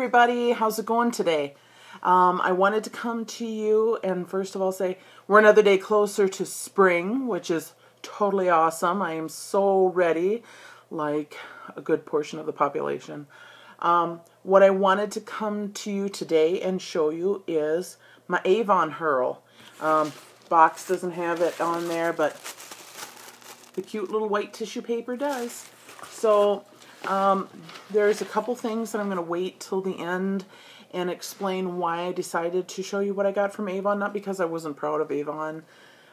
everybody, how's it going today? I wanted to come to you and first of all say we're another day closer to spring, which is totally awesome. I am so ready, like a good portion of the population. What I wanted to come to you today and show you is my Avon Hurl. Box doesn't have it on there, but the cute little white tissue paper does. So there's a couple things that I'm going to wait till the end and explain why I decided to show you what I got from Avon. Not because I wasn't proud of Avon,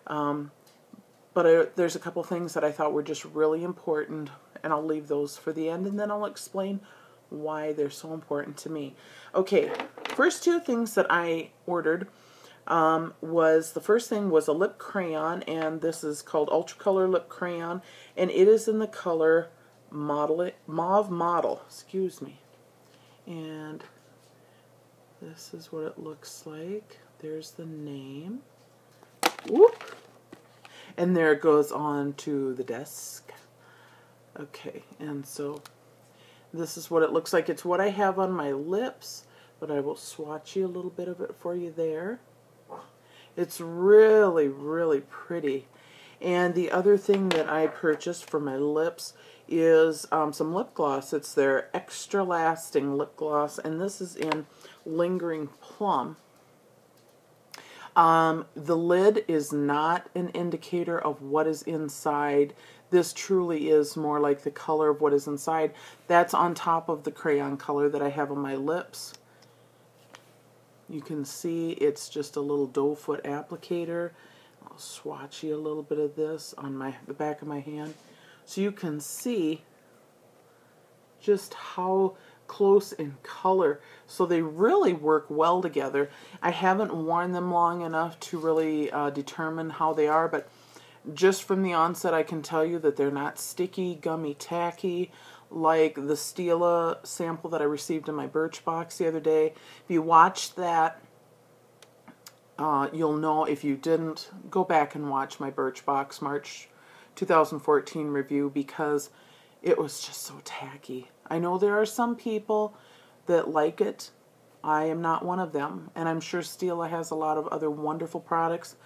but there's a couple things that I thought were just really important, and I'll leave those for the end, and then I'll explain why they're so important to me. Okay, first two things that I ordered the first thing was a lip crayon, and this is called Ultra Color Lip Crayon, and it is in the color Mauve Model, excuse me. And this is what it looks like. There's the name. Whoop. And there it goes on to the desk. Okay, and so this is what it looks like. It's what I have on my lips, but I will swatch you a little bit of it for you there. It's really, really pretty. And the other thing that I purchased for my lips is some lip gloss. It's their Extra Lasting lip gloss, and this is in Lingering Plum. The lid is not an indicator of what is inside. This truly is more like the color of what is inside. That's on top of the crayon color that I have on my lips. You can see it's just a little doe foot applicator. I'll swatch you a little bit of this on the back of my hand so you can see just how close in color. So they really work well together. I haven't worn them long enough to really determine how they are, but just from the onset I can tell you that they're not sticky, gummy, tacky like the Stila sample that I received in my Birchbox the other day. If you watched that, you'll know. If you didn't, go back and watch my Birchbox March 2014 review, because it was just so tacky. I know there are some people that like it. I am not one of them, and I'm sure Stila has a lot of other wonderful products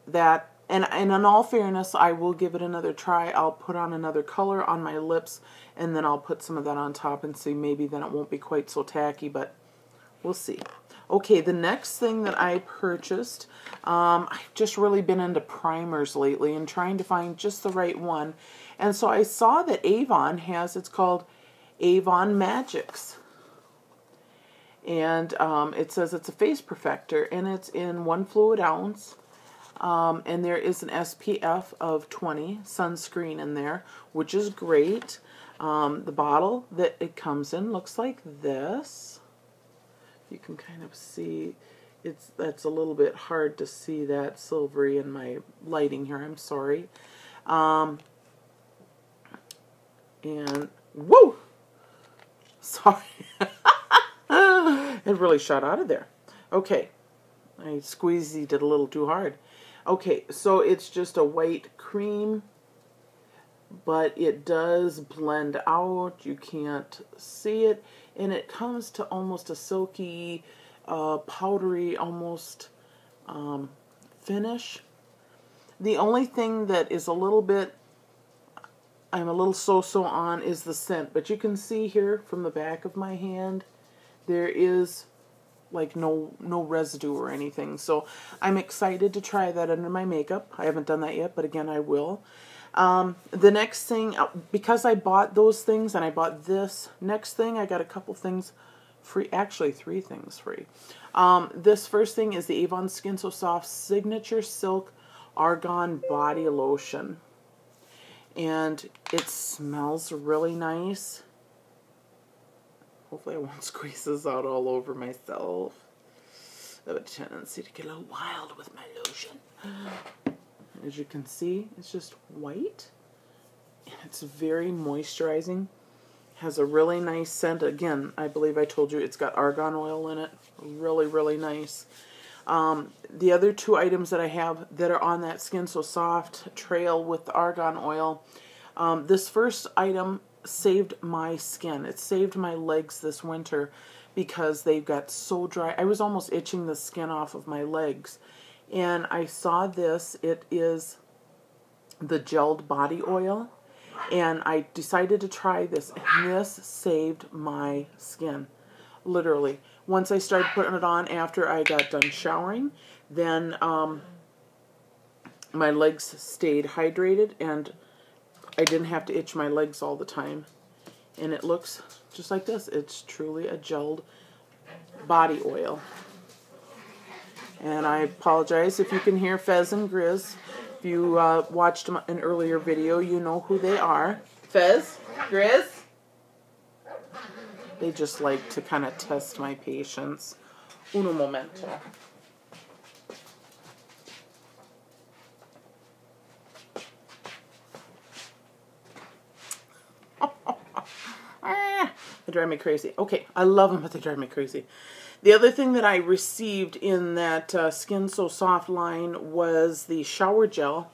that, and in all fairness, I will give it another try. I'll put on another color on my lips, and then I'll put some of that on top and see, maybe then it won't be quite so tacky, but we'll see. Okay, the next thing that I purchased, I've just really been into primers lately and trying to find just the right one. And so I saw that Avon has, it's called Avon Magics. And it says it's a face perfector, and it's in 1 fluid ounce. And there is an SPF of 20 sunscreen in there, which is great. The bottle that it comes in looks like this. You can kind of see, that's a little bit hard to see that silvery in my lighting here, I'm sorry. And whoa, sorry. It really shot out of there. Okay, I squeezed it a little too hard. Okay, so it's just a white cream, but it does blend out. You can't see it, and it comes to almost a silky, powdery, almost finish. The only thing that is a little bit, I'm a little so-so on, is the scent. But you can see here from the back of my hand, there is like no residue or anything. So I'm excited to try that under my makeup. I haven't done that yet, but again, I will. The next thing, because I bought those things and I bought this next thing, I got a couple things free, actually 3 things free. This first thing is the Avon Skin So Soft Signature Silk Argan Body Lotion. And it smells really nice. Hopefully I won't squeeze this out all over myself. I have a tendency to get a little wild with my lotion. As you can see, it's just white. And it's very moisturizing. Has a really nice scent. Again, I believe I told you it's got argan oil in it. Really, really nice. The other 2 items that I have that are on that Skin So Soft trail with the argan oil, this first item saved my skin. It saved my legs this winter because they got so dry. I was almost itching the skin off of my legs. And I saw this. It is the gelled body oil. And I decided to try this. And this saved my skin. Literally. Once I started putting it on after I got done showering, then my legs stayed hydrated and I didn't have to itch my legs all the time. And it looks just like this. It's truly a gelled body oil. And I apologize if you can hear Fez and Grizz. If you watched an earlier video, you know who they are. Fez, Grizz. They just like to kind of test my patience. Uno momento. They drive me crazy. Okay, I love them, but they drive me crazy. The other thing that I received in that Skin So Soft line was the shower gel.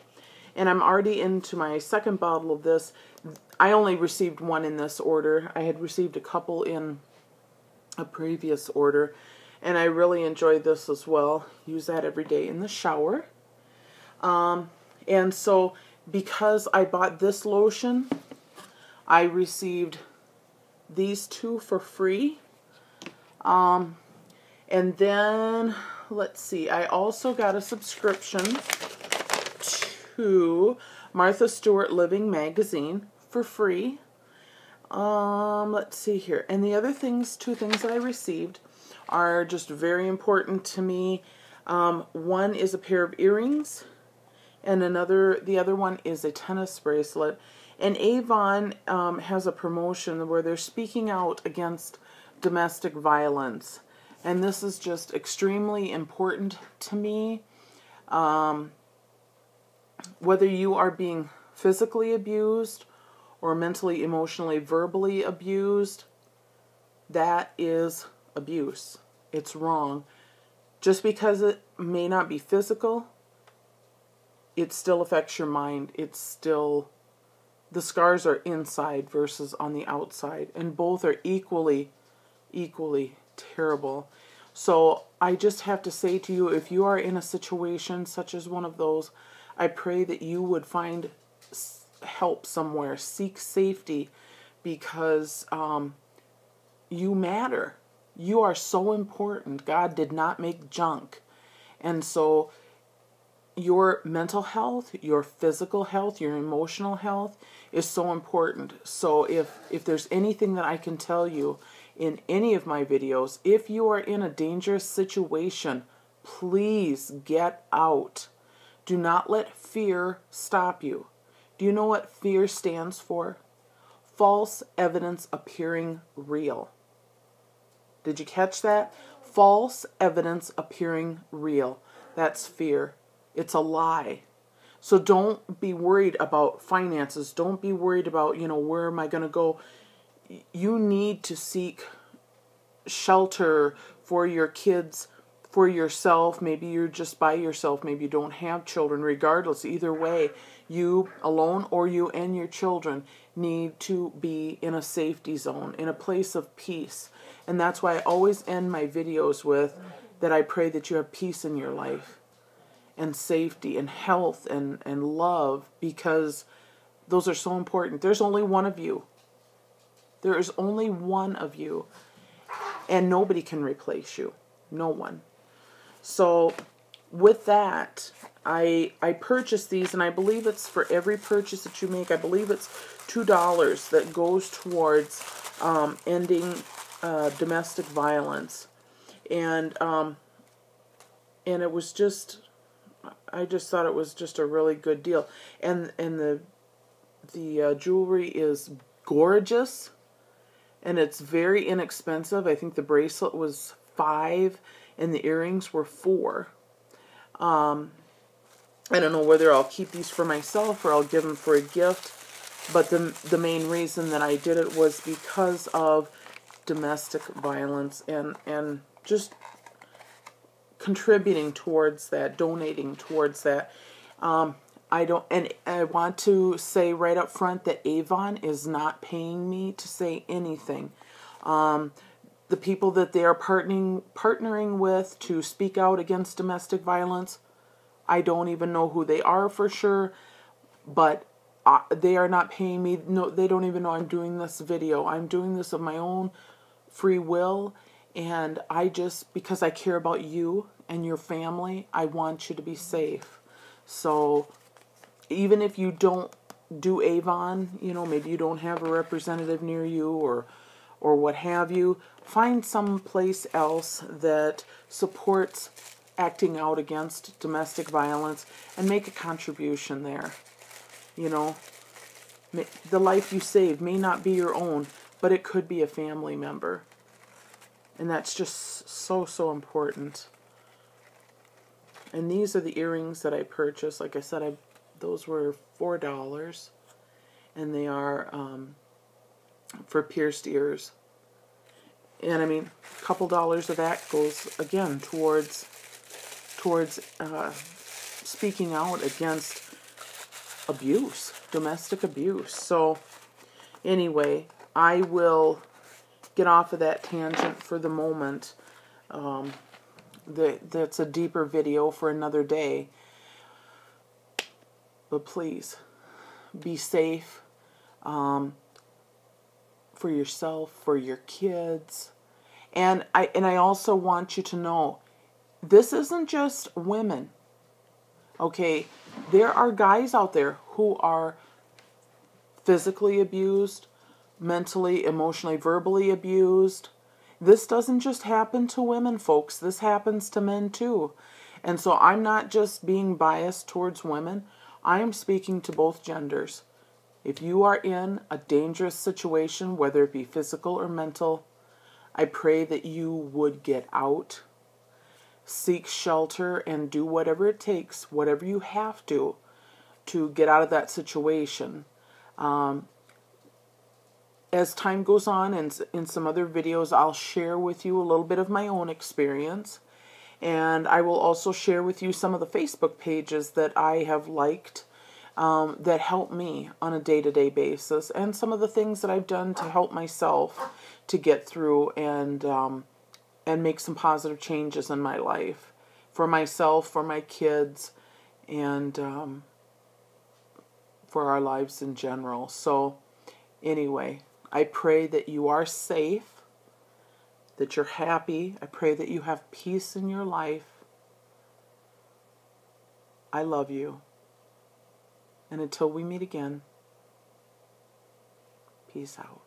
And I'm already into my second bottle of this. I only received one in this order. I had received a couple in a previous order. And I really enjoy this as well. Use that every day in the shower. And so because I bought this lotion, I received these two for free. And then, let's see, I also got a subscription to Martha Stewart Living Magazine for free. Let's see here. And the other things, two things that I received are just very important to me. One is a pair of earrings, and the other one is a tennis bracelet. And Avon has a promotion where they're speaking out against domestic violence. And this is just extremely important to me. Whether you are being physically abused or mentally, emotionally, verbally abused, that is abuse. It's wrong. Just because it may not be physical, it still affects your mind. It's still, the scars are inside versus on the outside. And both are equally terrible. So I just have to say to you, if you are in a situation such as one of those, I pray that you would find help somewhere. Seek safety, because you matter. You are so important. God did not make junk. And so your mental health, your physical health, your emotional health is so important. So if there's anything that I can tell you in any of my videos, if you are in a dangerous situation, please get out. Do not let fear stop you. Do you know what fear stands for? False evidence appearing real. Did you catch that? False evidence appearing real. That's fear. It's a lie. So don't be worried about finances. Don't be worried about, where am I going to go? You need to seek shelter for your kids, for yourself. Maybe you're just by yourself. Maybe you don't have children. Regardless, either way, you alone or you and your children need to be in a safety zone, in a place of peace. And that's why I always end my videos with that I pray that you have peace in your life and safety and health and love, because those are so important. There's only one of you. There is only one of you, and nobody can replace you. No one. So with that, I purchased these, and I believe it's for every purchase that you make. I believe it's $2 that goes towards ending domestic violence, and it was just, I just thought it was just a really good deal, and the jewelry is gorgeous, and it's very inexpensive. I think the bracelet was $5, and the earrings were $4. I don't know whether I'll keep these for myself or I'll give them for a gift, but the main reason that I did it was because of domestic violence and just contributing towards that, donating towards that. I don't, and I want to say right up front that Avon is not paying me to say anything. The people that they are partnering with to speak out against domestic violence, I don't even know who they are for sure, but they are not paying me. No, they don't even know I'm doing this video. I'm doing this of my own free will, and I just, because I care about you and your family, I want you to be safe. So even if you don't do Avon, you know, maybe you don't have a representative near you or what have you, find some place else that supports acting out against domestic violence and make a contribution there. You know, the life you save may not be your own, but it could be a family member. And that's just so, so important. And these are the earrings that I purchased. Like I said, those were $4. And they are for pierced ears. And I mean, a couple dollars of that goes, again, towards speaking out against abuse, domestic abuse. So anyway, I will get off of that tangent for the moment. That's a deeper video for another day. But please, be safe for yourself, for your kids. And I also want you to know, this isn't just women. Okay, there are guys out there who are physically abused, mentally, emotionally, verbally abused. This doesn't just happen to women, folks. This happens to men too. And so I'm not just being biased towards women. I am speaking to both genders. If you are in a dangerous situation, whether it be physical or mental, I pray that you would get out, seek shelter, and do whatever it takes, whatever you have to get out of that situation. As time goes on, and in some other videos, I'll share with you a little bit of my own experience. And I will also share with you some of the Facebook pages that I have liked that help me on a day-to-day basis, and some of the things that I've done to help myself to get through and make some positive changes in my life, for myself, for my kids, and for our lives in general. So anyway, I pray that you are safe, that you're happy. I pray that you have peace in your life. I love you. And until we meet again, peace out.